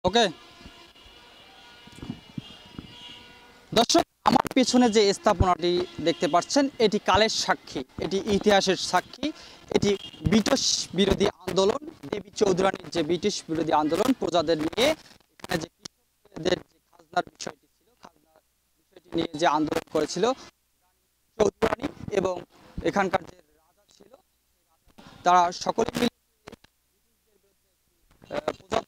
ওকে দর্শক, আমার পেছনে যে স্থাপনাটি দেখতে পাচ্ছেন এটি কালের সাক্ষী, এটি ইতিহাসের সাক্ষী। এটি ব্রিটিশ বিরোধী আন্দোলন, দেবী চৌধুরানীর যে ব্রিটিশ বিরোধী আন্দোলন প্রজাদের নিয়ে, এখানে যে কৃষকদের যে খাজনার বিষয়টি ছিল, খাজনার বিষয়টি নিয়ে যে আন্দোলন করেছিল চৌধুরানী এবং এখানকার যে রাজা ছিল তারা সকলে মিলে প্রজা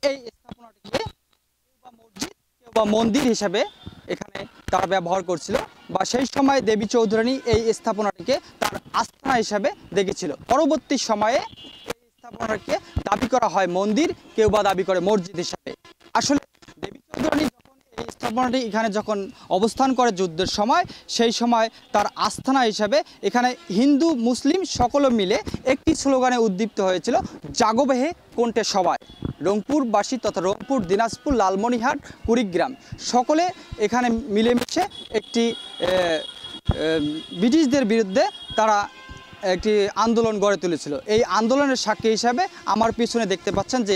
এই স্থাপনাটিকে কেউ বা মসজিদ কেউ বা মন্দির হিসাবে এখানে তারা ব্যবহার করছিল, বা সেই সময় দেবী চৌধুরানী এই স্থাপনাটিকে তার আস্থানা হিসাবে দেখেছিল। পরবর্তী সময়ে এই স্থাপনাটিকে দাবি করা হয় মন্দির, কেউ বা দাবি করে মসজিদ হিসাবে। আসলে দেবী চৌধুরানী যখন এই স্থাপনাটি এখানে যখন অবস্থান করে যুদ্ধের সময়, সেই সময় তার আস্থানা হিসাবে এখানে হিন্দু মুসলিম সকলে মিলে একটি স্লোগানে উদ্দীপ্ত হয়েছিল, জাগোবেহে কোনটে সবাই। রংপুরবাসী তথা রংপুর, দিনাজপুর, লালমনিরহাট, কুড়িগ্রাম সকলে এখানে মিলেমিশে একটি ব্রিটিশদের বিরুদ্ধে তারা একটি আন্দোলন গড়ে তুলেছিল। এই আন্দোলনের সাক্ষী হিসাবে আমার পিছনে দেখতে পাচ্ছেন যে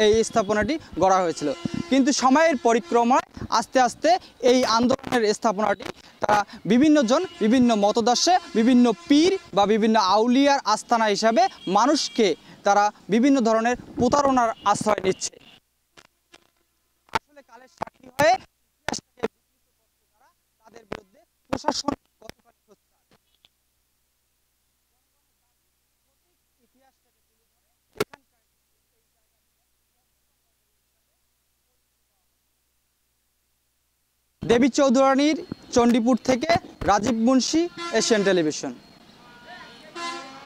এই স্থাপনাটি গড়া হয়েছিল। কিন্তু সময়ের পরিক্রমায় আস্তে আস্তে এই আন্দোলনের স্থাপনাটি তারা বিভিন্নজন বিভিন্ন মতদর্শে, বিভিন্ন পীর বা বিভিন্ন আউলিয়ার আস্থানা হিসাবে মানুষকে তারা বিভিন্ন ধরনের প্রতারণার আশ্রয় নিচ্ছে। আসলে কালের সাক্ষী হয়ে ইতিহাসটাকে বিকৃত করছে তারা, তাদের বিরুদ্ধে প্রশাসন কতখানি সোচ্চার। ইতিহাসটাকে তুলে ধরে এখানকার এই দেবী চৌধুরানীর চণ্ডীপুর থেকে রাজীব মুন্সি, এশিয়ান টেলিভিশন।